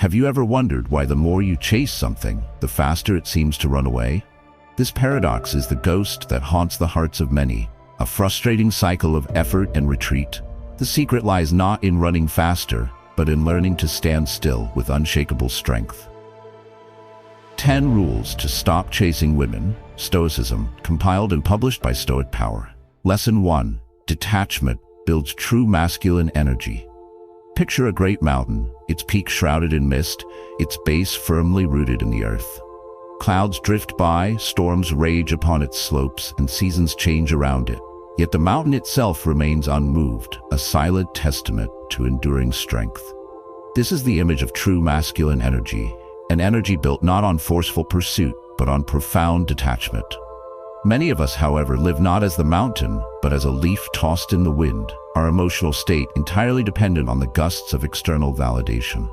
Have you ever wondered why the more you chase something, the faster it seems to run away? This paradox is the ghost that haunts the hearts of many, a frustrating cycle of effort and retreat. The secret lies not in running faster, but in learning to stand still with unshakable strength. 10 Rules to Stop Chasing Women, Stoicism, compiled and published by Stoic Power. Lesson 1. Detachment builds true masculine energy. Picture a great mountain, its peak shrouded in mist, its base firmly rooted in the earth. Clouds drift by, storms rage upon its slopes, and seasons change around it. Yet the mountain itself remains unmoved, a silent testament to enduring strength. This is the image of true masculine energy, an energy built not on forceful pursuit, but on profound detachment. Many of us, however, live not as the mountain, but as a leaf tossed in the wind, our emotional state entirely dependent on the gusts of external validation.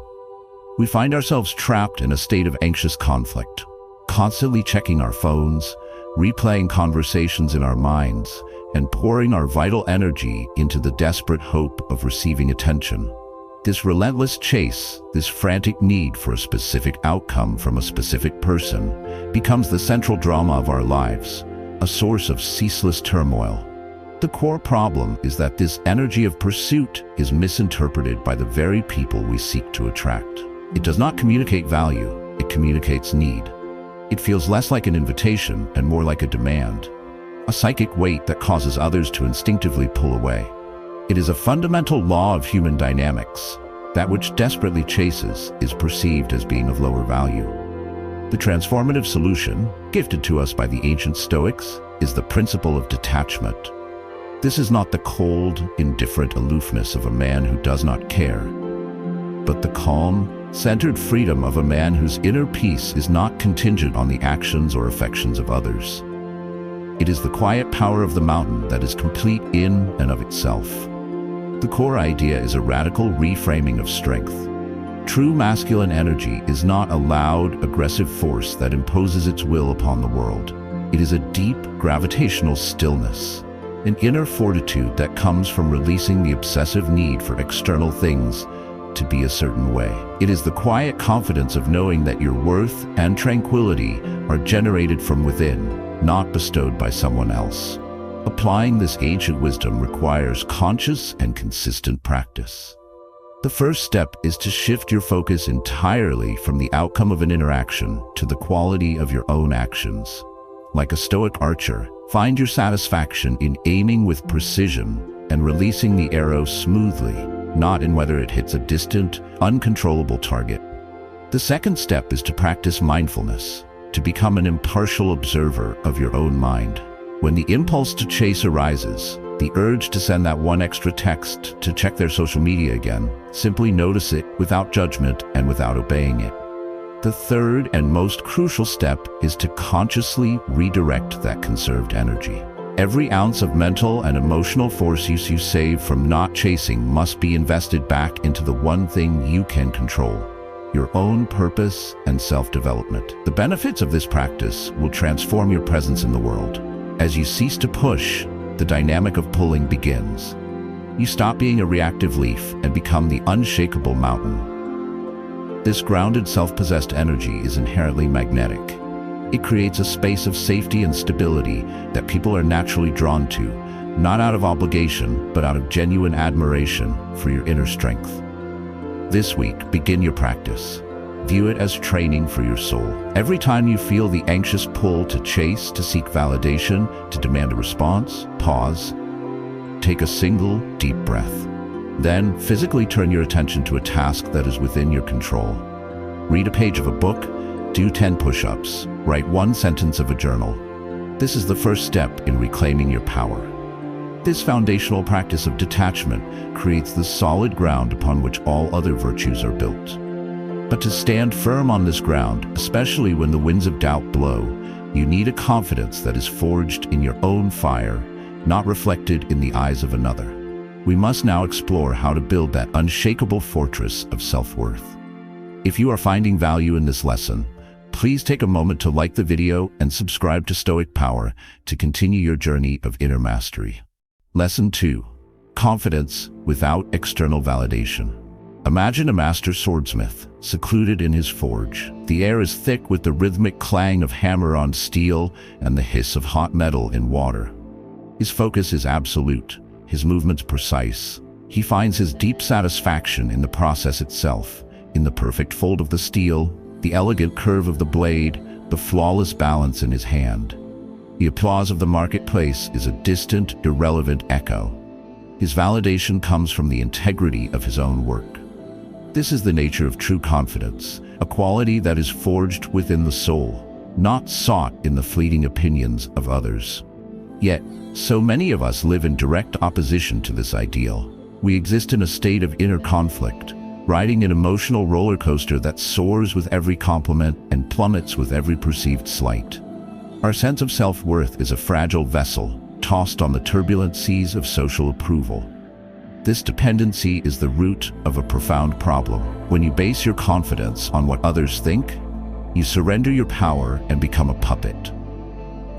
We find ourselves trapped in a state of anxious conflict, constantly checking our phones, replaying conversations in our minds, and pouring our vital energy into the desperate hope of receiving attention. This relentless chase, this frantic need for a specific outcome from a specific person, becomes the central drama of our lives, a source of ceaseless turmoil. The core problem is that this energy of pursuit is misinterpreted by the very people we seek to attract. It does not communicate value, it communicates need. It feels less like an invitation and more like a demand, a psychic weight that causes others to instinctively pull away. It is a fundamental law of human dynamics. That which desperately chases is perceived as being of lower value. The transformative solution, gifted to us by the ancient Stoics, is the principle of detachment. This is not the cold, indifferent aloofness of a man who does not care, but the calm, centered freedom of a man whose inner peace is not contingent on the actions or affections of others. It is the quiet power of the mountain that is complete in and of itself. The core idea is a radical reframing of strength. True masculine energy is not a loud, aggressive force that imposes its will upon the world. It is a deep, gravitational stillness, an inner fortitude that comes from releasing the obsessive need for external things to be a certain way. It is the quiet confidence of knowing that your worth and tranquility are generated from within, not bestowed by someone else. Applying this ancient wisdom requires conscious and consistent practice. The first step is to shift your focus entirely from the outcome of an interaction to the quality of your own actions. Like a Stoic archer, find your satisfaction in aiming with precision and releasing the arrow smoothly, not in whether it hits a distant, uncontrollable target. The second step is to practice mindfulness, to become an impartial observer of your own mind. When the impulse to chase arises, the urge to send that one extra text, to check their social media again, simply notice it without judgment and without obeying it. The third and most crucial step is to consciously redirect that conserved energy. Every ounce of mental and emotional force you save from not chasing must be invested back into the one thing you can control: your own purpose and self-development. The benefits of this practice will transform your presence in the world. As you cease to push, the dynamic of pulling begins. You stop being a reactive leaf and become the unshakable mountain. This grounded, self-possessed energy is inherently magnetic. It creates a space of safety and stability that people are naturally drawn to, not out of obligation, but out of genuine admiration for your inner strength. This week, begin your practice. View it as training for your soul. Every time you feel the anxious pull to chase, to seek validation, to demand a response, pause. Take a single, deep breath. Then, physically turn your attention to a task that is within your control. Read a page of a book, do 10 push-ups, write one sentence of a journal. This is the first step in reclaiming your power. This foundational practice of detachment creates the solid ground upon which all other virtues are built. But to stand firm on this ground, especially when the winds of doubt blow, you need a confidence that is forged in your own fire, not reflected in the eyes of another. We must now explore how to build that unshakable fortress of self-worth. If you are finding value in this lesson, please take a moment to like the video and subscribe to Stoic Power to continue your journey of inner mastery. Lesson 2. Confidence without external validation. Imagine a master swordsmith, secluded in his forge. The air is thick with the rhythmic clang of hammer on steel and the hiss of hot metal in water. His focus is absolute, his movements precise. He finds his deep satisfaction in the process itself, in the perfect fold of the steel, the elegant curve of the blade, the flawless balance in his hand. The applause of the marketplace is a distant, irrelevant echo. His validation comes from the integrity of his own work. This is the nature of true confidence, a quality that is forged within the soul, not sought in the fleeting opinions of others. Yet, so many of us live in direct opposition to this ideal. We exist in a state of inner conflict, riding an emotional roller coaster that soars with every compliment and plummets with every perceived slight. Our sense of self-worth is a fragile vessel, tossed on the turbulent seas of social approval. This dependency is the root of a profound problem. When you base your confidence on what others think, you surrender your power and become a puppet.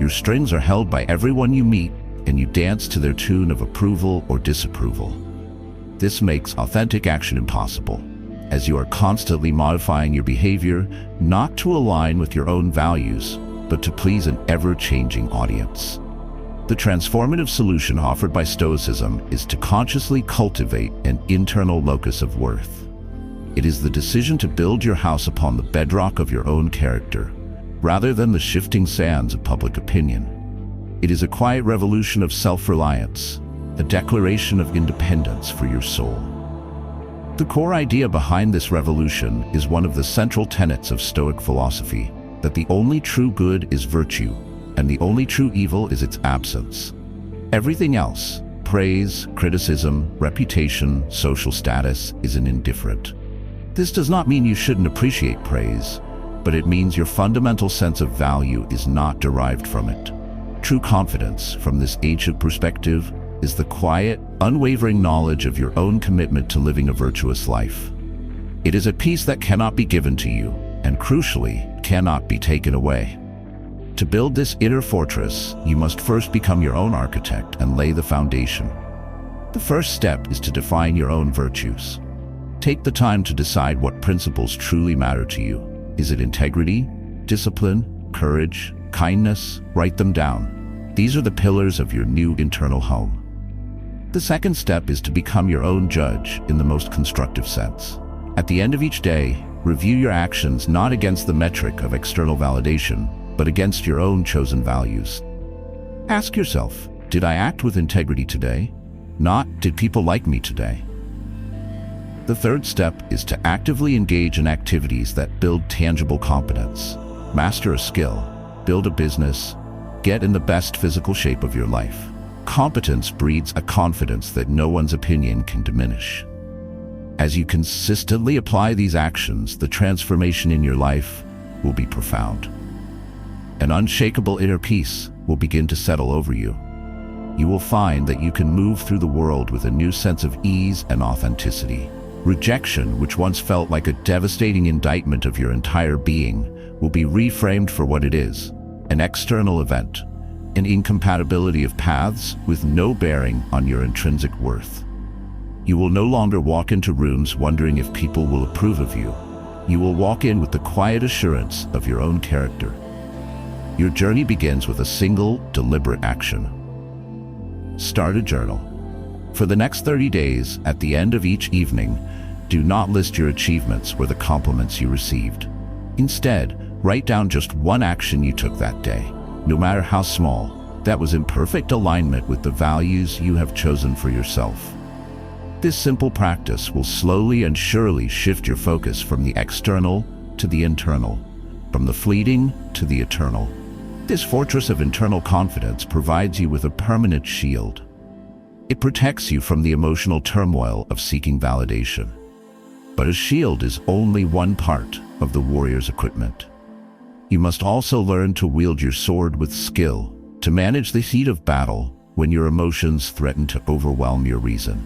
Your strings are held by everyone you meet, and you dance to their tune of approval or disapproval. This makes authentic action impossible, as you are constantly modifying your behavior not to align with your own values, but to please an ever-changing audience. The transformative solution offered by Stoicism is to consciously cultivate an internal locus of worth. It is the decision to build your house upon the bedrock of your own character, rather than the shifting sands of public opinion. It is a quiet revolution of self-reliance, a declaration of independence for your soul. The core idea behind this revolution is one of the central tenets of Stoic philosophy, that the only true good is virtue, and the only true evil is its absence. Everything else, praise, criticism, reputation, social status, is an indifferent. This does not mean you shouldn't appreciate praise, but it means your fundamental sense of value is not derived from it. True confidence, from this ancient perspective, is the quiet, unwavering knowledge of your own commitment to living a virtuous life. It is a peace that cannot be given to you, and crucially, cannot be taken away. To build this inner fortress, you must first become your own architect and lay the foundation. The first step is to define your own virtues. Take the time to decide what principles truly matter to you. Is it integrity, discipline, courage, kindness? Write them down. These are the pillars of your new internal home. The second step is to become your own judge in the most constructive sense. At the end of each day, review your actions not against the metric of external validation, but against your own chosen values. Ask yourself, did I act with integrity today? Not, did people like me today? The third step is to actively engage in activities that build tangible competence. Master a skill, build a business, get in the best physical shape of your life. Competence breeds a confidence that no one's opinion can diminish. As you consistently apply these actions, the transformation in your life will be profound. An unshakable inner peace will begin to settle over you. You will find that you can move through the world with a new sense of ease and authenticity. Rejection, which once felt like a devastating indictment of your entire being, will be reframed for what it is, an external event, an incompatibility of paths with no bearing on your intrinsic worth. You will no longer walk into rooms wondering if people will approve of you. You will walk in with the quiet assurance of your own character. Your journey begins with a single, deliberate action. Start a journal. For the next 30 days, at the end of each evening, do not list your achievements or the compliments you received. Instead, write down just one action you took that day, no matter how small, that was in perfect alignment with the values you have chosen for yourself. This simple practice will slowly and surely shift your focus from the external to the internal, from the fleeting to the eternal. This fortress of internal confidence provides you with a permanent shield. It protects you from the emotional turmoil of seeking validation. But a shield is only one part of the warrior's equipment. You must also learn to wield your sword with skill, to manage the heat of battle when your emotions threaten to overwhelm your reason.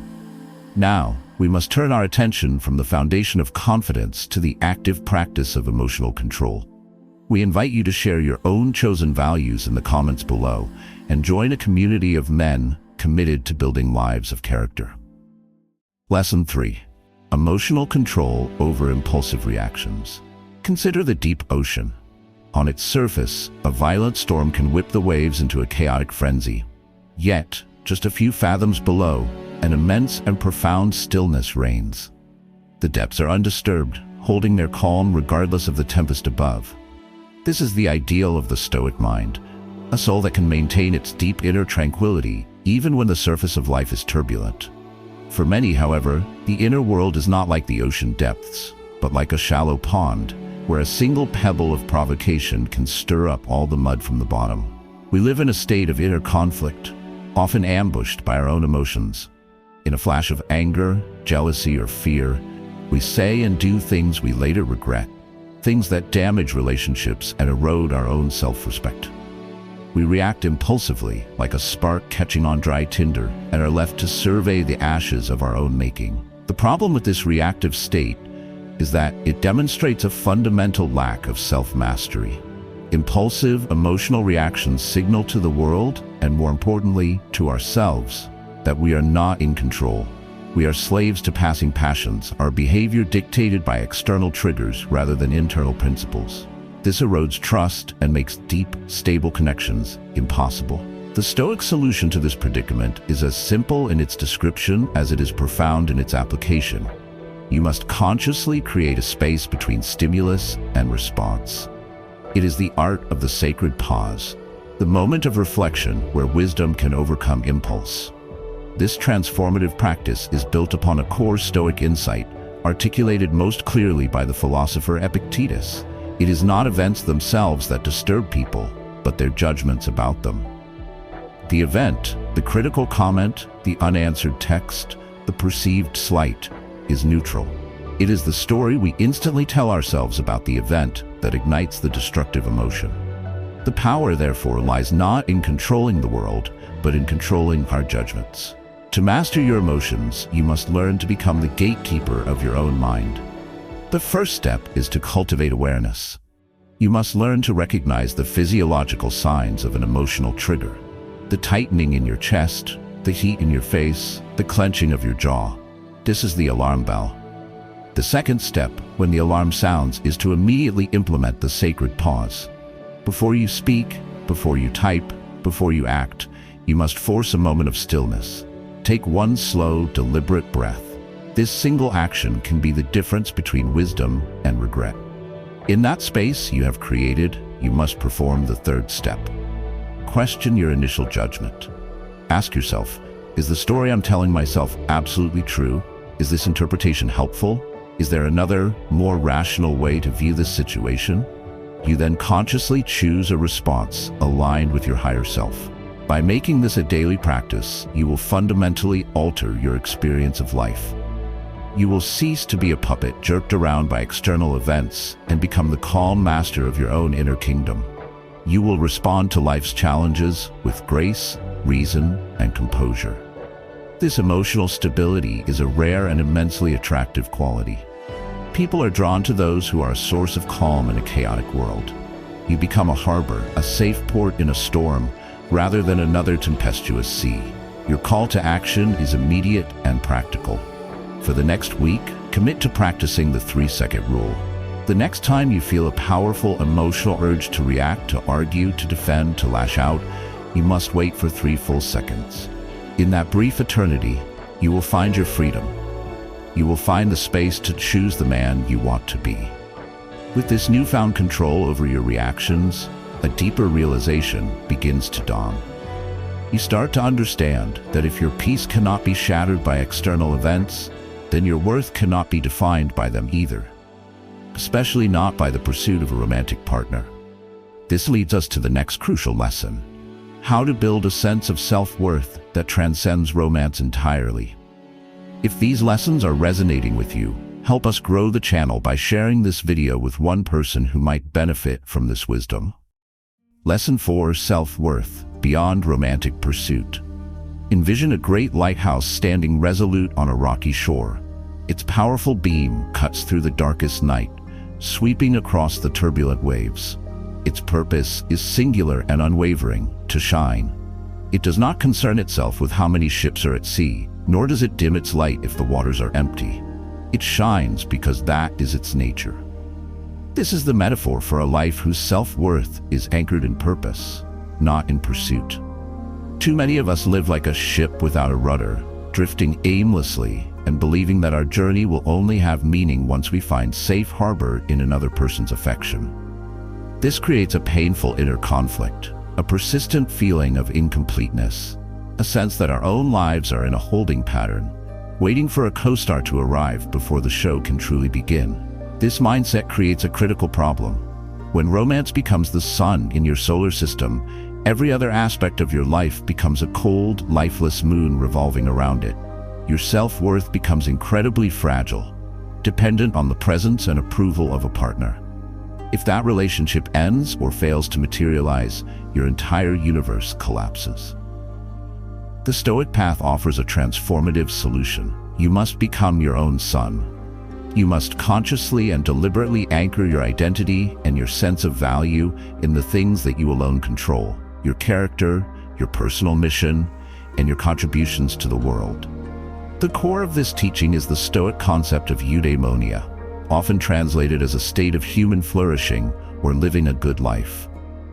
Now, we must turn our attention from the foundation of confidence to the active practice of emotional control. We invite you to share your own chosen values in the comments below and join a community of men committed to building lives of character. Lesson 3. Emotional control over impulsive reactions. Consider the deep ocean. On its surface, a violent storm can whip the waves into a chaotic frenzy. Yet, just a few fathoms below, an immense and profound stillness reigns. The depths are undisturbed, holding their calm regardless of the tempest above. This is the ideal of the Stoic mind, a soul that can maintain its deep inner tranquility even when the surface of life is turbulent. For many, however, the inner world is not like the ocean depths, but like a shallow pond, where a single pebble of provocation can stir up all the mud from the bottom. We live in a state of inner conflict, often ambushed by our own emotions. In a flash of anger, jealousy, or fear, we say and do things we later regret, things that damage relationships and erode our own self-respect. We react impulsively, like a spark catching on dry tinder, and are left to survey the ashes of our own making. The problem with this reactive state is that it demonstrates a fundamental lack of self-mastery. Impulsive, emotional reactions signal to the world, and more importantly, to ourselves, that we are not in control. We are slaves to passing passions, our behavior dictated by external triggers rather than internal principles. This erodes trust and makes deep, stable connections impossible. The Stoic solution to this predicament is as simple in its description as it is profound in its application. You must consciously create a space between stimulus and response. It is the art of the sacred pause, the moment of reflection where wisdom can overcome impulse. This transformative practice is built upon a core Stoic insight, articulated most clearly by the philosopher Epictetus. It is not events themselves that disturb people, but their judgments about them. The event, the critical comment, the unanswered text, the perceived slight, is neutral. It is the story we instantly tell ourselves about the event that ignites the destructive emotion. The power, therefore, lies not in controlling the world, but in controlling our judgments. To master your emotions, you must learn to become the gatekeeper of your own mind. The first step is to cultivate awareness. You must learn to recognize the physiological signs of an emotional trigger. The tightening in your chest, the heat in your face, the clenching of your jaw. This is the alarm bell. The second step, when the alarm sounds, is to immediately implement the sacred pause. Before you speak, before you type, before you act, you must force a moment of stillness. Take one slow, deliberate breath. This single action can be the difference between wisdom and regret. In that space you have created, you must perform the third step. Question your initial judgment. Ask yourself, is the story I'm telling myself absolutely true? Is this interpretation helpful? Is there another, more rational way to view this situation? You then consciously choose a response aligned with your higher self. By making this a daily practice, you will fundamentally alter your experience of life. You will cease to be a puppet jerked around by external events and become the calm master of your own inner kingdom. You will respond to life's challenges with grace, reason, and composure. This emotional stability is a rare and immensely attractive quality. People are drawn to those who are a source of calm in a chaotic world. You become a harbor, a safe port in a storm, rather than another tempestuous sea. Your call to action is immediate and practical. For the next week, commit to practicing the 3-second rule. The next time you feel a powerful emotional urge to react, to argue, to defend, to lash out, you must wait for 3 full seconds. In that brief eternity, you will find your freedom. You will find the space to choose the man you want to be. With this newfound control over your reactions, a deeper realization begins to dawn. You start to understand that if your peace cannot be shattered by external events, then your worth cannot be defined by them either, especially not by the pursuit of a romantic partner. This leads us to the next crucial lesson: how to build a sense of self-worth that transcends romance entirely. If these lessons are resonating with you, help us grow the channel by sharing this video with one person who might benefit from this wisdom. Lesson 4: Self-worth beyond romantic pursuit. Envision a great lighthouse standing resolute on a rocky shore. Its powerful beam cuts through the darkest night, sweeping across the turbulent waves. Its purpose is singular and unwavering: to shine. It does not concern itself with how many ships are at sea, nor does it dim its light if the waters are empty. It shines because that is its nature. This is the metaphor for a life whose self-worth is anchored in purpose, not in pursuit. Too many of us live like a ship without a rudder, drifting aimlessly and believing that our journey will only have meaning once we find safe harbor in another person's affection. This creates a painful inner conflict, a persistent feeling of incompleteness, a sense that our own lives are in a holding pattern, waiting for a co-star to arrive before the show can truly begin. This mindset creates a critical problem. When romance becomes the sun in your solar system, every other aspect of your life becomes a cold, lifeless moon revolving around it. Your self-worth becomes incredibly fragile, dependent on the presence and approval of a partner. If that relationship ends or fails to materialize, your entire universe collapses. The Stoic path offers a transformative solution. You must become your own sun. You must consciously and deliberately anchor your identity and your sense of value in the things that you alone control: your character, your personal mission, and your contributions to the world. The core of this teaching is the Stoic concept of eudaimonia, often translated as a state of human flourishing or living a good life.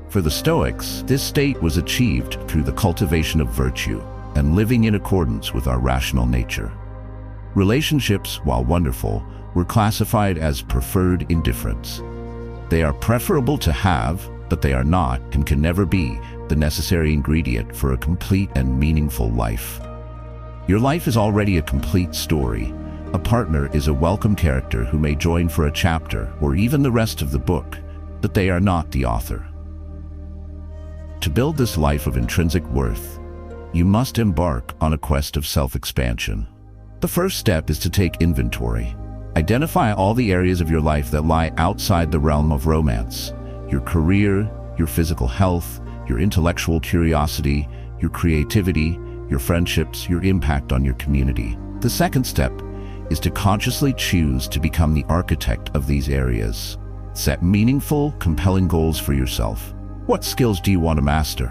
For the Stoics, this state was achieved through the cultivation of virtue and living in accordance with our rational nature. Relationships, while wonderful, were classified as preferred indifference. They are preferable to have, but they are not and can never be the necessary ingredient for a complete and meaningful life. Your life is already a complete story. A partner is a welcome character who may join for a chapter or even the rest of the book, but they are not the author. To build this life of intrinsic worth, you must embark on a quest of self-expansion. The first step is to take inventory. Identify all the areas of your life that lie outside the realm of romance: your career, your physical health, your intellectual curiosity, your creativity, your friendships, your impact on your community. The second step is to consciously choose to become the architect of these areas. Set meaningful, compelling goals for yourself. What skills do you want to master?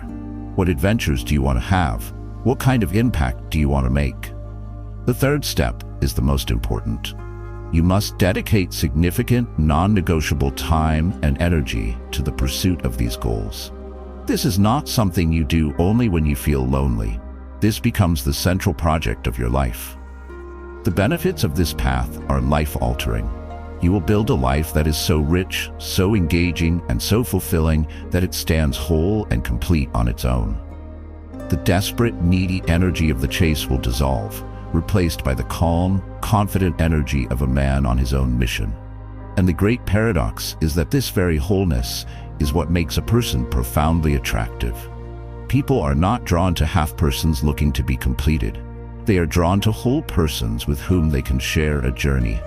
What adventures do you want to have? What kind of impact do you want to make? The third step is the most important. You must dedicate significant, non-negotiable time and energy to the pursuit of these goals. This is not something you do only when you feel lonely. This becomes the central project of your life. The benefits of this path are life-altering. You will build a life that is so rich, so engaging, and so fulfilling that it stands whole and complete on its own. The desperate, needy energy of the chase will dissolve, replaced by the calm, confident energy of a man on his own mission. And the great paradox is that this very wholeness is what makes a person profoundly attractive. People are not drawn to half-persons looking to be completed. They are drawn to whole persons with whom they can share a journey.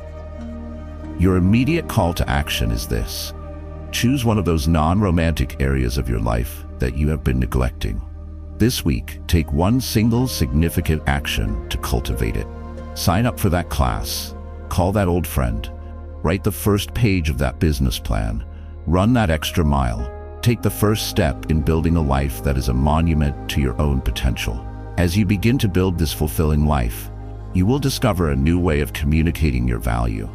Your immediate call to action is this: choose one of those non-romantic areas of your life that you have been neglecting. This week, take one single significant action to cultivate it. Sign up for that class, call that old friend, write the first page of that business plan, run that extra mile. Take the first step in building a life that is a monument to your own potential. As you begin to build this fulfilling life, you will discover a new way of communicating your value.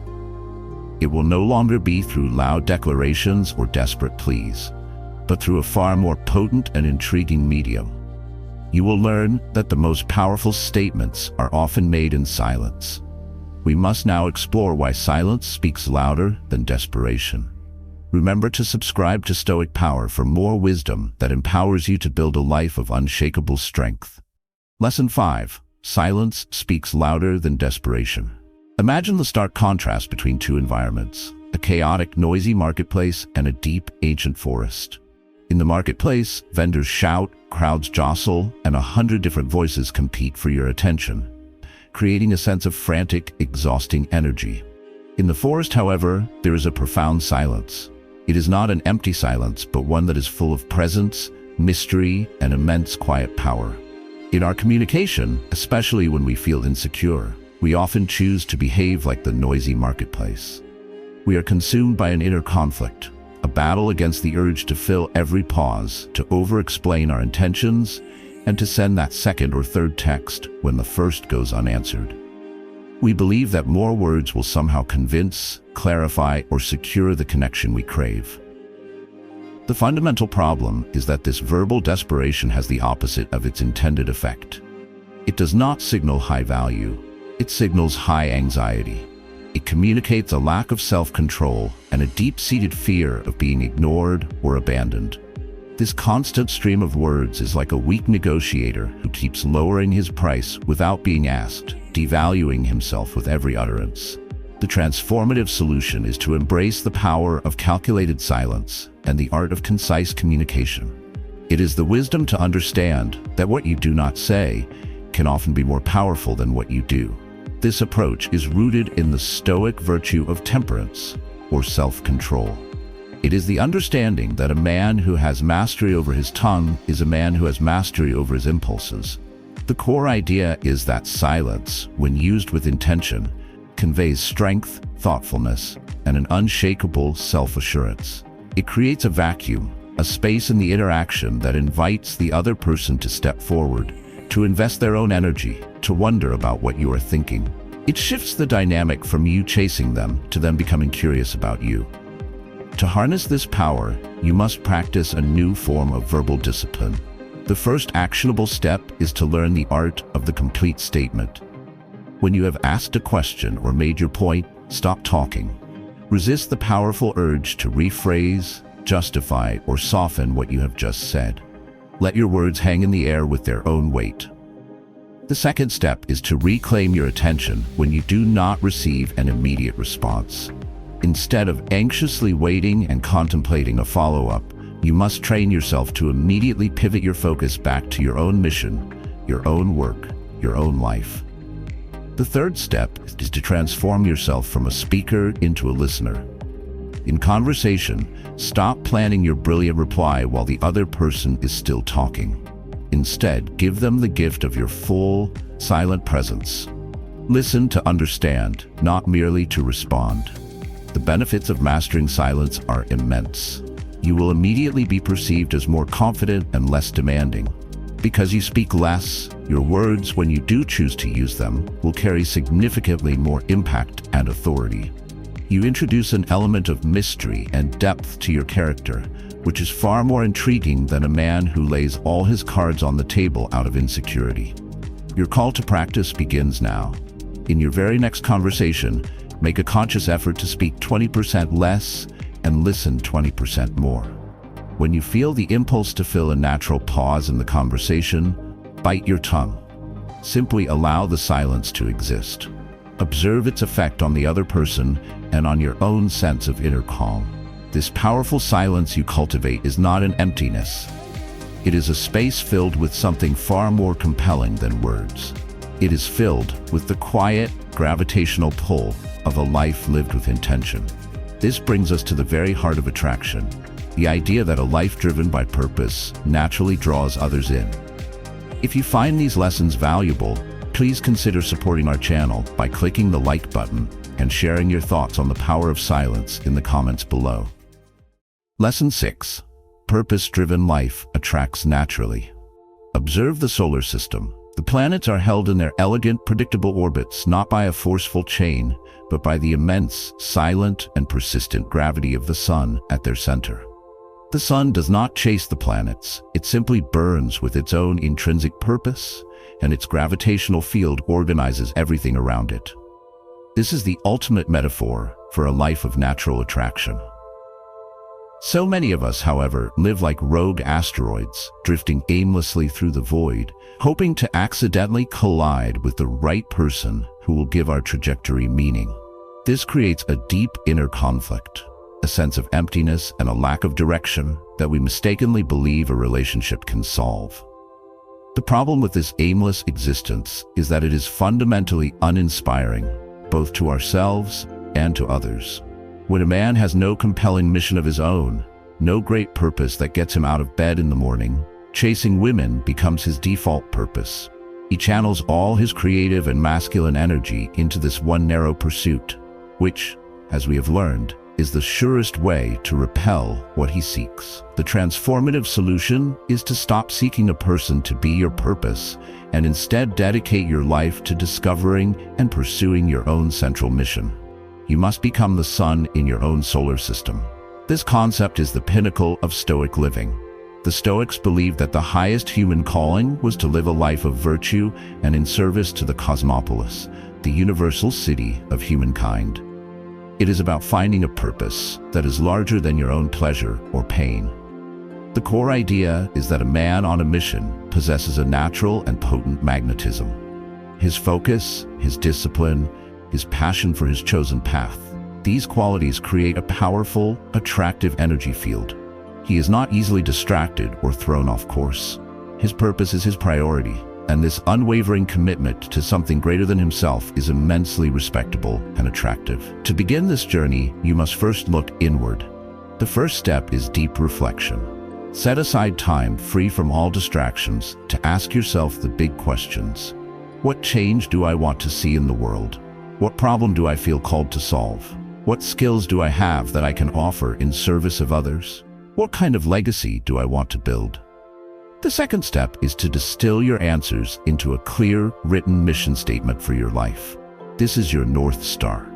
It will no longer be through loud declarations or desperate pleas, but through a far more potent and intriguing medium. You will learn that the most powerful statements are often made in silence. We must now explore why silence speaks louder than desperation. Remember to subscribe to Stoic Power for more wisdom that empowers you to build a life of unshakable strength. Lesson 5. Silence speaks louder than desperation. Imagine the stark contrast between two environments: a chaotic, noisy marketplace and a deep, ancient forest. In the marketplace, vendors shout, crowds jostle, and 100 different voices compete for your attention, creating a sense of frantic, exhausting energy. In the forest, however, there is a profound silence. It is not an empty silence, but one that is full of presence, mystery, and immense quiet power. In our communication, especially when we feel insecure, we often choose to behave like the noisy marketplace. We are consumed by an inner conflict, a battle against the urge to fill every pause, to over-explain our intentions, and to send that second or third text when the first goes unanswered. We believe that more words will somehow convince, clarify, or secure the connection we crave. The fundamental problem is that this verbal desperation has the opposite of its intended effect. It does not signal high value, it signals high anxiety. It communicates a lack of self-control and a deep-seated fear of being ignored or abandoned. This constant stream of words is like a weak negotiator who keeps lowering his price without being asked, devaluing himself with every utterance. The transformative solution is to embrace the power of calculated silence and the art of concise communication. It is the wisdom to understand that what you do not say can often be more powerful than what you do. This approach is rooted in the Stoic virtue of temperance, or self-control. It is the understanding that a man who has mastery over his tongue is a man who has mastery over his impulses. The core idea is that silence, when used with intention, conveys strength, thoughtfulness, and an unshakable self-assurance. It creates a vacuum, a space in the interaction that invites the other person to step forward, to invest their own energy, to wonder about what you are thinking. It shifts the dynamic from you chasing them to them becoming curious about you. To harness this power, you must practice a new form of verbal discipline. The first actionable step is to learn the art of the complete statement. When you have asked a question or made your point, stop talking. Resist the powerful urge to rephrase, justify, or soften what you have just said. Let your words hang in the air with their own weight. The second step is to reclaim your attention when you do not receive an immediate response. Instead of anxiously waiting and contemplating a follow-up, you must train yourself to immediately pivot your focus back to your own mission, your own work, your own life. The third step is to transform yourself from a speaker into a listener. In conversation, stop planning your brilliant reply while the other person is still talking. Instead, give them the gift of your full, silent presence. Listen to understand, not merely to respond. The benefits of mastering silence are immense. You will immediately be perceived as more confident and less demanding. Because you speak less, your words, when you do choose to use them, will carry significantly more impact and authority. You introduce an element of mystery and depth to your character, which is far more intriguing than a man who lays all his cards on the table out of insecurity. Your call to practice begins now. In your very next conversation, make a conscious effort to speak 20% less and listen 20% more. When you feel the impulse to fill a natural pause in the conversation, bite your tongue. Simply allow the silence to exist. Observe its effect on the other person and on your own sense of inner calm. This powerful silence you cultivate is not an emptiness. It is a space filled with something far more compelling than words. It is filled with the quiet, gravitational pull of a life lived with intention. This brings us to the very heart of attraction, the idea that a life driven by purpose naturally draws others in. If you find these lessons valuable, please consider supporting our channel by clicking the like button and sharing your thoughts on the power of silence in the comments below. Lesson 6. Purpose-driven life attracts naturally. Observe the solar system. The planets are held in their elegant, predictable orbits not by a forceful chain, but by the immense, silent, and persistent gravity of the sun at their center. The sun does not chase the planets, it simply burns with its own intrinsic purpose, and its gravitational field organizes everything around it. This is the ultimate metaphor for a life of natural attraction. So many of us, however, live like rogue asteroids, drifting aimlessly through the void, hoping to accidentally collide with the right person who will give our trajectory meaning. This creates a deep inner conflict, a sense of emptiness and a lack of direction that we mistakenly believe a relationship can solve. The problem with this aimless existence is that it is fundamentally uninspiring, both to ourselves and to others. When a man has no compelling mission of his own, no great purpose that gets him out of bed in the morning, chasing women becomes his default purpose. He channels all his creative and masculine energy into this one narrow pursuit, which, as we have learned, is the surest way to repel what he seeks. The transformative solution is to stop seeking a person to be your purpose and instead dedicate your life to discovering and pursuing your own central mission. You must become the sun in your own solar system. This concept is the pinnacle of Stoic living. The Stoics believed that the highest human calling was to live a life of virtue and in service to the cosmopolis, the universal city of humankind. It is about finding a purpose that is larger than your own pleasure or pain. The core idea is that a man on a mission possesses a natural and potent magnetism. His focus, his discipline, his passion for his chosen path, these qualities create a powerful, attractive energy field. He is not easily distracted or thrown off course. His purpose is his priority, and this unwavering commitment to something greater than himself is immensely respectable and attractive. To begin this journey, you must first look inward. The first step is deep reflection. Set aside time free from all distractions to ask yourself the big questions. What change do I want to see in the world? What problem do I feel called to solve? What skills do I have that I can offer in service of others? What kind of legacy do I want to build? The second step is to distill your answers into a clear, written mission statement for your life. This is your North Star.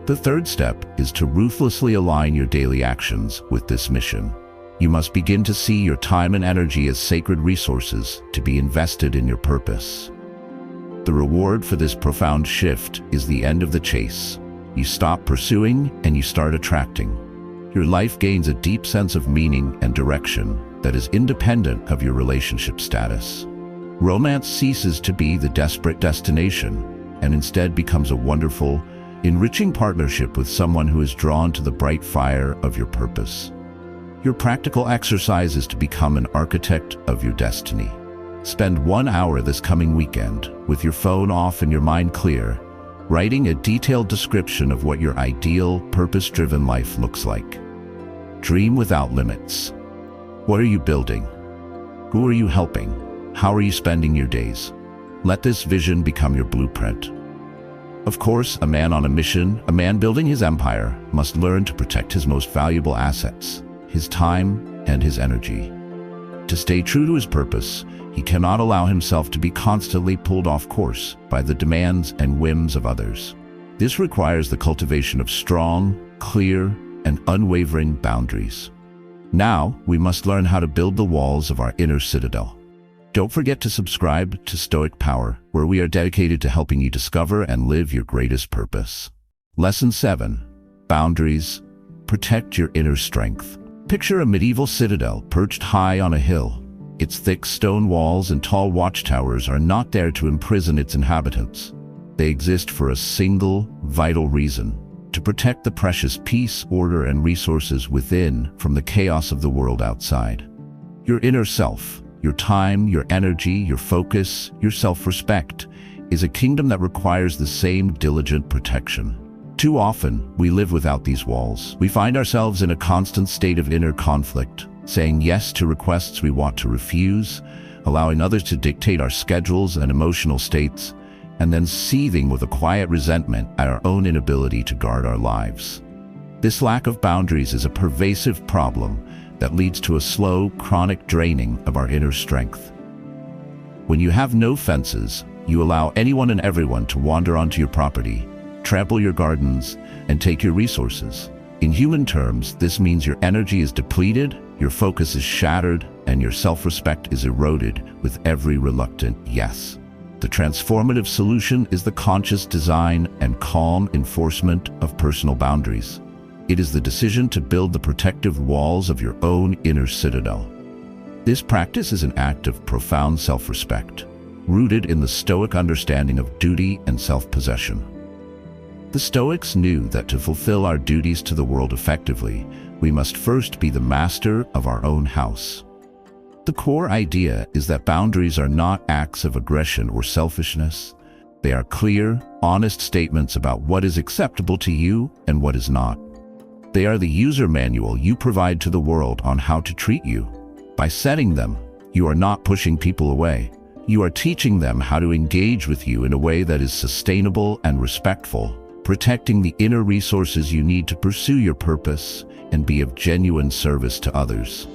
The third step is to ruthlessly align your daily actions with this mission. You must begin to see your time and energy as sacred resources to be invested in your purpose. The reward for this profound shift is the end of the chase. You stop pursuing and you start attracting. Your life gains a deep sense of meaning and direction that is independent of your relationship status. Romance ceases to be the desperate destination and instead becomes a wonderful, enriching partnership with someone who is drawn to the bright fire of your purpose. Your practical exercise is to become an architect of your destiny. Spend 1 hour this coming weekend, with your phone off and your mind clear, writing a detailed description of what your ideal, purpose-driven life looks like. Dream without limits. What are you building? Who are you helping? How are you spending your days? Let this vision become your blueprint. Of course, a man on a mission, a man building his empire, must learn to protect his most valuable assets, his time and his energy. To stay true to his purpose, he cannot allow himself to be constantly pulled off course by the demands and whims of others. This requires the cultivation of strong, clear, and unwavering boundaries. Now, we must learn how to build the walls of our inner citadel. Don't forget to subscribe to Stoic Power, where we are dedicated to helping you discover and live your greatest purpose. Lesson 7. Boundaries. Protect your inner strength. Picture a medieval citadel perched high on a hill. Its thick stone walls and tall watchtowers are not there to imprison its inhabitants. They exist for a single, vital reason: to protect the precious peace, order, and resources within from the chaos of the world outside. Your inner self, your time, your energy, your focus, your self-respect, is a kingdom that requires the same diligent protection. Too often, we live without these walls. We find ourselves in a constant state of inner conflict, saying yes to requests we want to refuse, allowing others to dictate our schedules and emotional states, and then seething with a quiet resentment at our own inability to guard our lives. This lack of boundaries is a pervasive problem that leads to a slow, chronic draining of our inner strength. When you have no fences, you allow anyone and everyone to wander onto your property, trample your gardens, and take your resources. In human terms, this means your energy is depleted, your focus is shattered, and your self-respect is eroded with every reluctant yes. The transformative solution is the conscious design and calm enforcement of personal boundaries. It is the decision to build the protective walls of your own inner citadel. This practice is an act of profound self-respect, rooted in the Stoic understanding of duty and self-possession. The Stoics knew that to fulfill our duties to the world effectively, we must first be the master of our own house. The core idea is that boundaries are not acts of aggression or selfishness. They are clear, honest statements about what is acceptable to you and what is not. They are the user manual you provide to the world on how to treat you. By setting them, you are not pushing people away. You are teaching them how to engage with you in a way that is sustainable and respectful, protecting the inner resources you need to pursue your purpose and be of genuine service to others.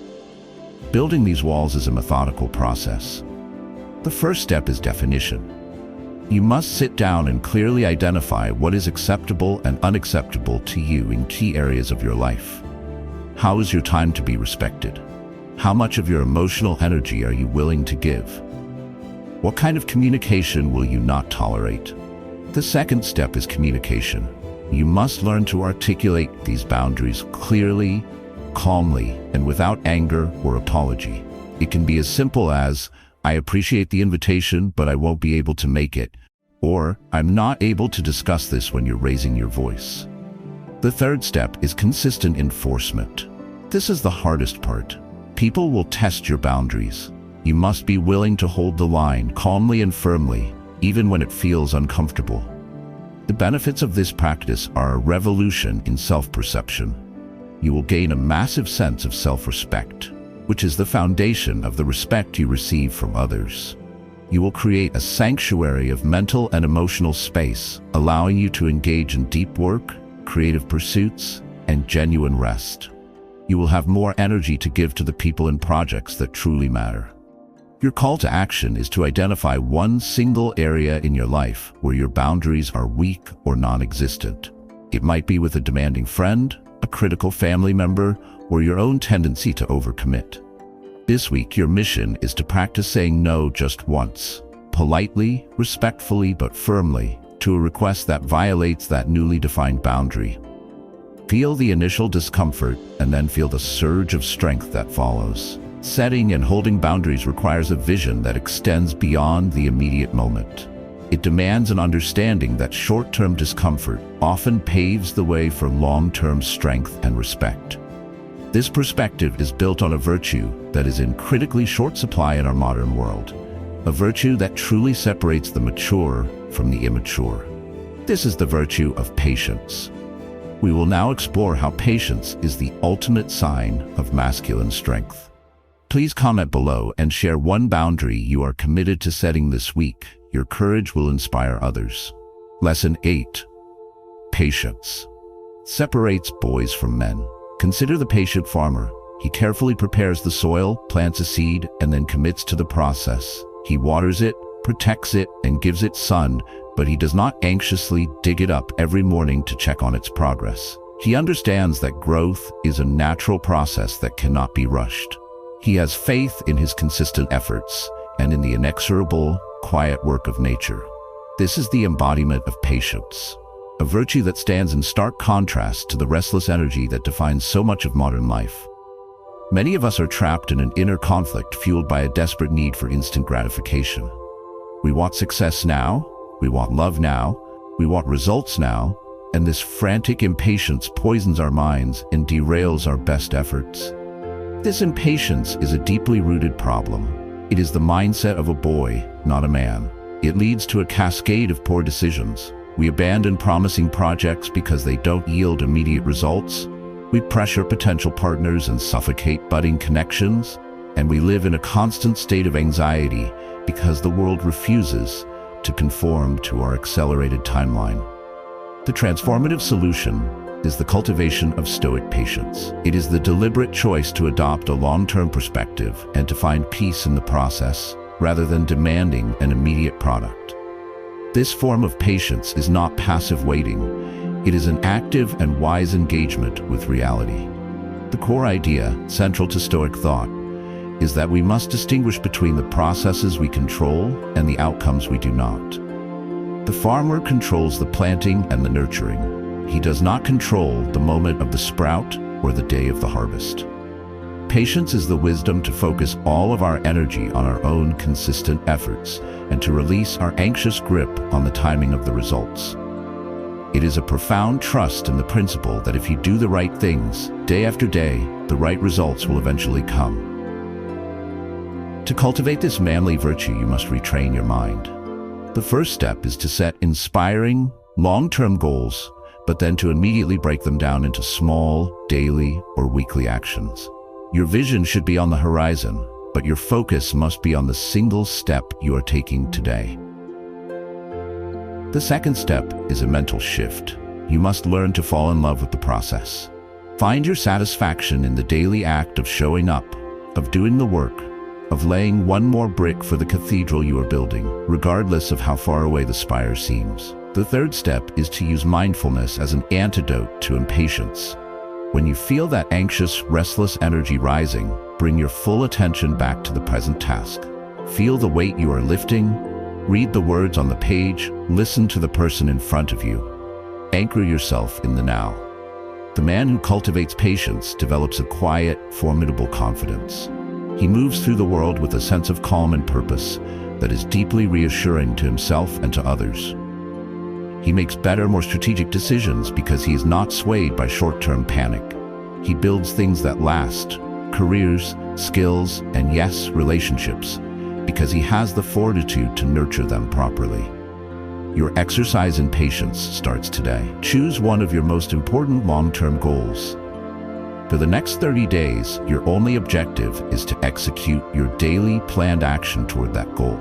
Building these walls is a methodical process. The first step is definition. You must sit down and clearly identify what is acceptable and unacceptable to you in key areas of your life. How is your time to be respected? How much of your emotional energy are you willing to give? What kind of communication will you not tolerate? The second step is communication. You must learn to articulate these boundaries clearly, calmly, and without anger or apology. It can be as simple as, "I appreciate the invitation, but I won't be able to make it," or "I'm not able to discuss this," when you're raising your voice. The third step is consistent enforcement. This is the hardest part. People will test your boundaries. You must be willing to hold the line calmly and firmly, even when it feels uncomfortable. The benefits of this practice are a revolution in self-perception. You will gain a massive sense of self-respect, which is the foundation of the respect you receive from others. You will create a sanctuary of mental and emotional space, allowing you to engage in deep work, creative pursuits, and genuine rest. You will have more energy to give to the people and projects that truly matter. Your call to action is to identify one single area in your life where your boundaries are weak or non-existent. It might be with a demanding friend, a critical family member, or your own tendency to overcommit. This week, your mission is to practice saying no just once, politely, respectfully, but firmly, to a request that violates that newly defined boundary. Feel the initial discomfort and then feel the surge of strength that follows. Setting and holding boundaries requires a vision that extends beyond the immediate moment. It demands an understanding that short-term discomfort often paves the way for long-term strength and respect. This perspective is built on a virtue that is in critically short supply in our modern world, a virtue that truly separates the mature from the immature. This is the virtue of patience. We will now explore how patience is the ultimate sign of masculine strength. Please comment below and share one boundary you are committed to setting this week. Your courage will inspire others. Lesson 8. Patience separates boys from men. Consider the patient farmer. He carefully prepares the soil, plants a seed, and then commits to the process. He waters it, protects it, and gives it sun, but he does not anxiously dig it up every morning to check on its progress. He understands that growth is a natural process that cannot be rushed. He has faith in his consistent efforts and in the inexorable, quiet work of nature. This is the embodiment of patience, a virtue that stands in stark contrast to the restless energy that defines so much of modern life. Many of us are trapped in an inner conflict fueled by a desperate need for instant gratification. We want success now, we want love now, we want results now, and this frantic impatience poisons our minds and derails our best efforts. This impatience is a deeply rooted problem. It is the mindset of a boy, not a man. It leads to a cascade of poor decisions. We abandon promising projects because they don't yield immediate results. We pressure potential partners and suffocate budding connections. And we live in a constant state of anxiety because the world refuses to conform to our accelerated timeline. The transformative solution is the cultivation of Stoic patience. It is the deliberate choice to adopt a long-term perspective and to find peace in the process, rather than demanding an immediate product. This form of patience is not passive waiting. It is an active and wise engagement with reality. The core idea, central to Stoic thought, is that we must distinguish between the processes we control and the outcomes we do not. The farmer controls the planting and the nurturing. He does not control the moment of the sprout or the day of the harvest. Patience is the wisdom to focus all of our energy on our own consistent efforts and to release our anxious grip on the timing of the results. It is a profound trust in the principle that if you do the right things, day after day, the right results will eventually come. To cultivate this manly virtue, you must retrain your mind. The first step is to set inspiring, long-term goals, but then to immediately break them down into small, daily, or weekly actions. Your vision should be on the horizon, but your focus must be on the single step you are taking today. The second step is a mental shift. you must learn to fall in love with the process. Find your satisfaction in the daily act of showing up, of doing the work, of laying one more brick for the cathedral you are building, regardless of how far away the spire seems. The third step is to use mindfulness as an antidote to impatience. When you feel that anxious, restless energy rising, bring your full attention back to the present task. Feel the weight you are lifting, read the words on the page, listen to the person in front of you. Anchor yourself in the now. The man who cultivates patience develops a quiet, formidable confidence. He moves through the world with a sense of calm and purpose that is deeply reassuring to himself and to others. He makes better, more strategic decisions because he is not swayed by short-term panic. He builds things that last, careers, skills, and yes, relationships, because he has the fortitude to nurture them properly. Your exercise in patience starts today. Choose one of your most important long-term goals. For the next 30 days, your only objective is to execute your daily planned action toward that goal.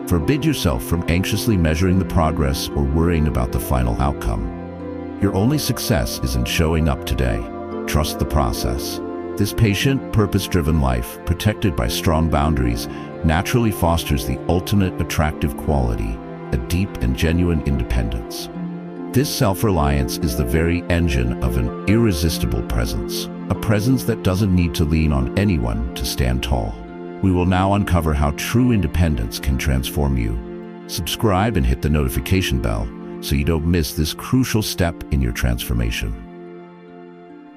Forbid yourself from anxiously measuring the progress or worrying about the final outcome. Your only success is in showing up today. Trust the process. This patient, purpose-driven life, protected by strong boundaries, naturally fosters the ultimate attractive quality, a deep and genuine independence. This self-reliance is the very engine of an irresistible presence, a presence that doesn't need to lean on anyone to stand tall. We will now uncover how true independence can transform you. Subscribe and hit the notification bell so you don't miss this crucial step in your transformation.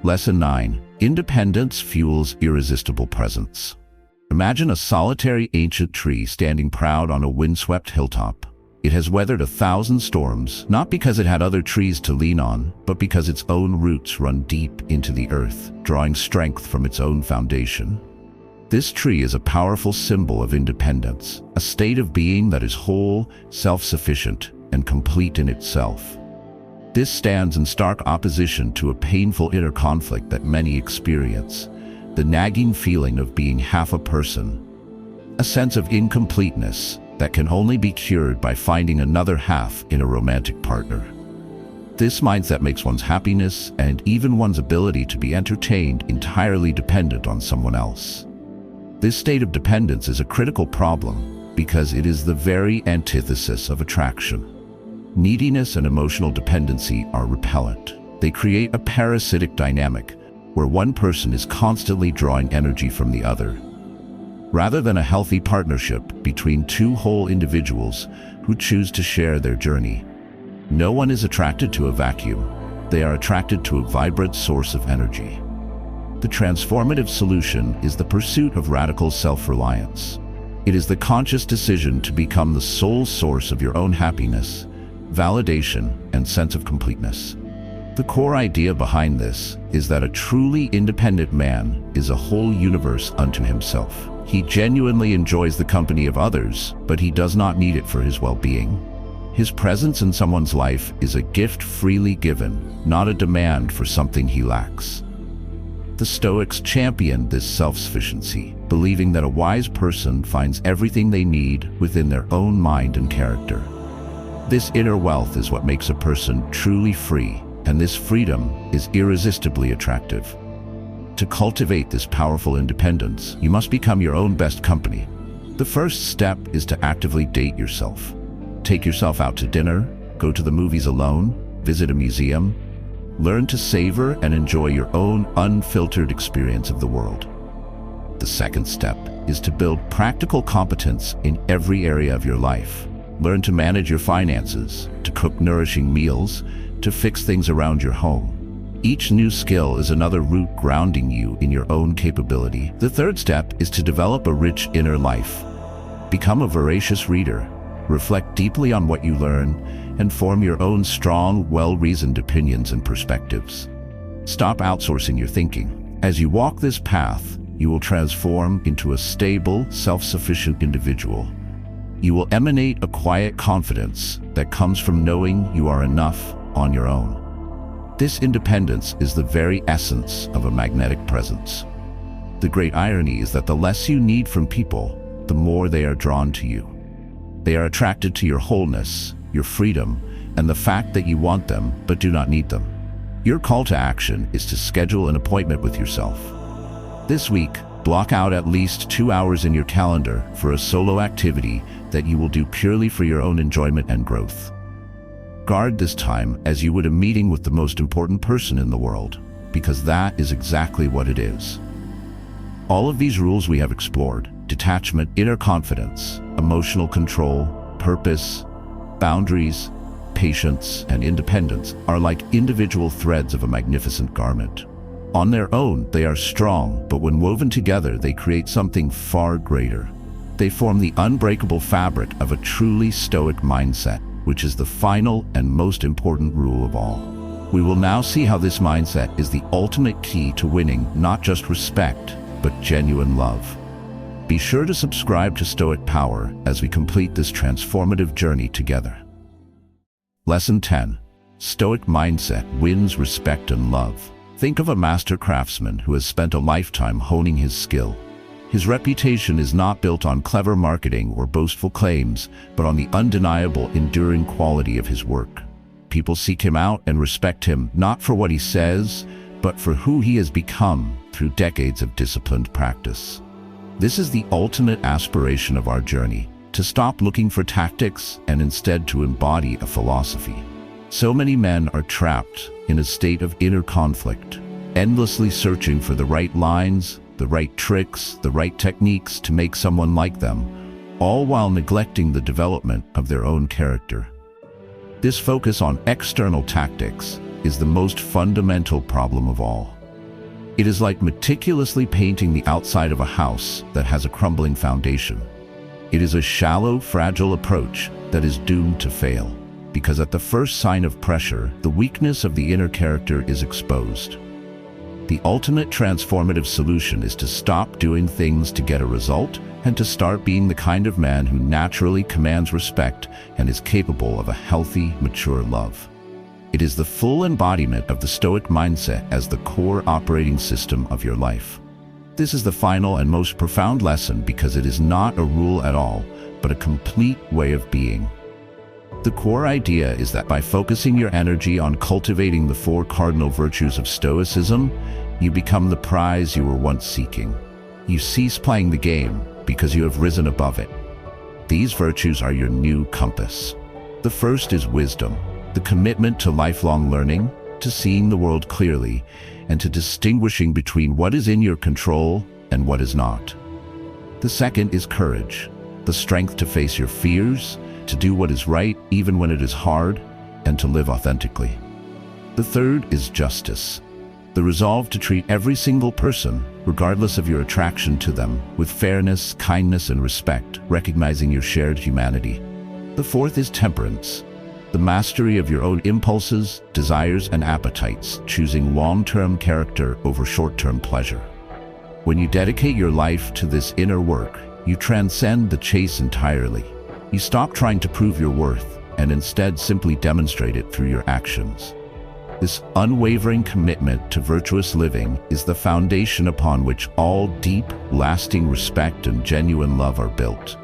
Lesson 9. Independence fuels irresistible presence. Imagine a solitary ancient tree standing proud on a windswept hilltop. It has weathered 1,000 storms, not because it had other trees to lean on, but because its own roots run deep into the earth, drawing strength from its own foundation. This tree is a powerful symbol of independence, a state of being that is whole, self-sufficient, and complete in itself. This stands in stark opposition to a painful inner conflict that many experience, the nagging feeling of being half a person, a sense of incompleteness that can only be cured by finding another half in a romantic partner. This mindset makes one's happiness and even one's ability to be entertained entirely dependent on someone else. This state of dependence is a critical problem because it is the very antithesis of attraction. Neediness and emotional dependency are repellent. They create a parasitic dynamic where one person is constantly drawing energy from the other, rather than a healthy partnership between two whole individuals who choose to share their journey. No one is attracted to a vacuum. They are attracted to a vibrant source of energy. The transformative solution is the pursuit of radical self-reliance. It is the conscious decision to become the sole source of your own happiness, validation, and sense of completeness. The core idea behind this is that a truly independent man is a whole universe unto himself. He genuinely enjoys the company of others, but he does not need it for his well-being. His presence in someone's life is a gift freely given, not a demand for something he lacks. The Stoics championed this self-sufficiency, believing that a wise person finds everything they need within their own mind and character. This inner wealth is what makes a person truly free, and this freedom is irresistibly attractive. To cultivate this powerful independence, you must become your own best company. The first step is to actively date yourself. Take yourself out to dinner, go to the movies alone, visit a museum. Learn to savor and enjoy your own unfiltered experience of the world. The second step is to build practical competence in every area of your life. Learn to manage your finances, to cook nourishing meals, to fix things around your home. Each new skill is another root grounding you in your own capability. The third step is to develop a rich inner life. Become a voracious reader. Reflect deeply on what you learn and form your own strong, well-reasoned opinions and perspectives. Stop outsourcing your thinking. As you walk this path, you will transform into a stable, self-sufficient individual. You will emanate a quiet confidence that comes from knowing you are enough on your own. This independence is the very essence of a magnetic presence. The great irony is that the less you need from people, the more they are drawn to you. They are attracted to your wholeness, your freedom, and the fact that you want them but do not need them. Your call to action is to schedule an appointment with yourself. This week, block out at least 2 hours in your calendar for a solo activity that you will do purely for your own enjoyment and growth. Guard this time as you would a meeting with the most important person in the world, because that is exactly what it is. All of these rules we have explored, detachment, inner confidence, emotional control, purpose, boundaries, patience, and independence, are like individual threads of a magnificent garment. On their own, they are strong, but when woven together, they create something far greater. They form the unbreakable fabric of a truly Stoic mindset, which is the final and most important rule of all. We will now see how this mindset is the ultimate key to winning not just respect, but genuine love. Be sure to subscribe to Stoic Power as we complete this transformative journey together. Lesson 10. Stoic mindset wins respect and love. Think of a master craftsman who has spent a lifetime honing his skill. His reputation is not built on clever marketing or boastful claims, but on the undeniable, enduring quality of his work. People seek him out and respect him not for what he says, but for who he has become through decades of disciplined practice. This is the ultimate aspiration of our journey, to stop looking for tactics and instead to embody a philosophy. So many men are trapped in a state of inner conflict, endlessly searching for the right lines, the right tricks, the right techniques to make someone like them, all while neglecting the development of their own character. This focus on external tactics is the most fundamental problem of all. It is like meticulously painting the outside of a house that has a crumbling foundation. It is a shallow, fragile approach that is doomed to fail, because at the first sign of pressure, the weakness of the inner character is exposed. The ultimate transformative solution is to stop doing things to get a result and to start being the kind of man who naturally commands respect and is capable of a healthy, mature love. It is the full embodiment of the Stoic mindset as the core operating system of your life. This is the final and most profound lesson because it is not a rule at all, but a complete way of being. The core idea is that by focusing your energy on cultivating the 4 cardinal virtues of Stoicism, you become the prize you were once seeking. You cease playing the game because you have risen above it. These virtues are your new compass. The first is wisdom, the commitment to lifelong learning, to seeing the world clearly, and to distinguishing between what is in your control and what is not. The second is courage, the strength to face your fears, to do what is right even when it is hard, and to live authentically. The third is justice, the resolve to treat every single person, regardless of your attraction to them, with fairness, kindness, and respect, recognizing your shared humanity. The fourth is temperance, the mastery of your own impulses, desires, and appetites, choosing long-term character over short-term pleasure. When you dedicate your life to this inner work, you transcend the chase entirely. You stop trying to prove your worth and instead simply demonstrate it through your actions. This unwavering commitment to virtuous living is the foundation upon which all deep, lasting respect and genuine love are built.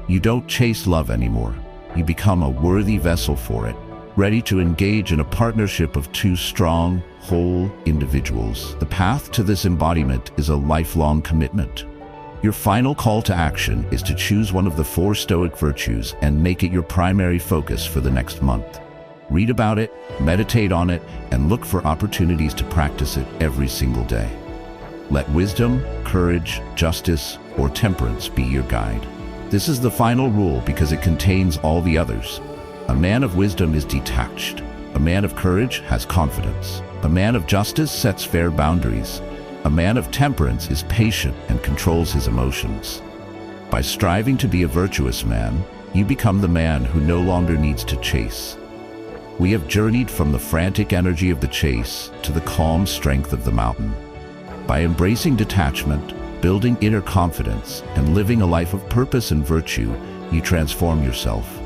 You don't chase love anymore. You become a worthy vessel for it, ready to engage in a partnership of 2 strong, whole individuals. The path to this embodiment is a lifelong commitment. Your final call to action is to choose one of the 4 Stoic virtues and make it your primary focus for the next month. Read about it, meditate on it, and look for opportunities to practice it every single day. Let wisdom, courage, justice, or temperance be your guide. This is the final rule because it contains all the others. A man of wisdom is detached. A man of courage has confidence. A man of justice sets fair boundaries. A man of temperance is patient and controls his emotions. By striving to be a virtuous man, you become the man who no longer needs to chase. We have journeyed from the frantic energy of the chase to the calm strength of the mountain. By embracing detachment, building inner confidence, and living a life of purpose and virtue, you transform yourself.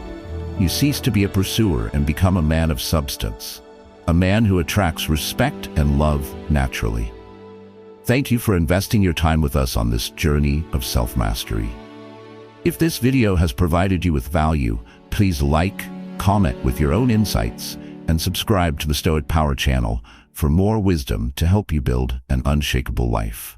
You cease to be a pursuer and become a man of substance, a man who attracts respect and love naturally. Thank you for investing your time with us on this journey of self-mastery. If this video has provided you with value, please like, comment with your own insights, and subscribe to the Stoic Power channel for more wisdom to help you build an unshakable life.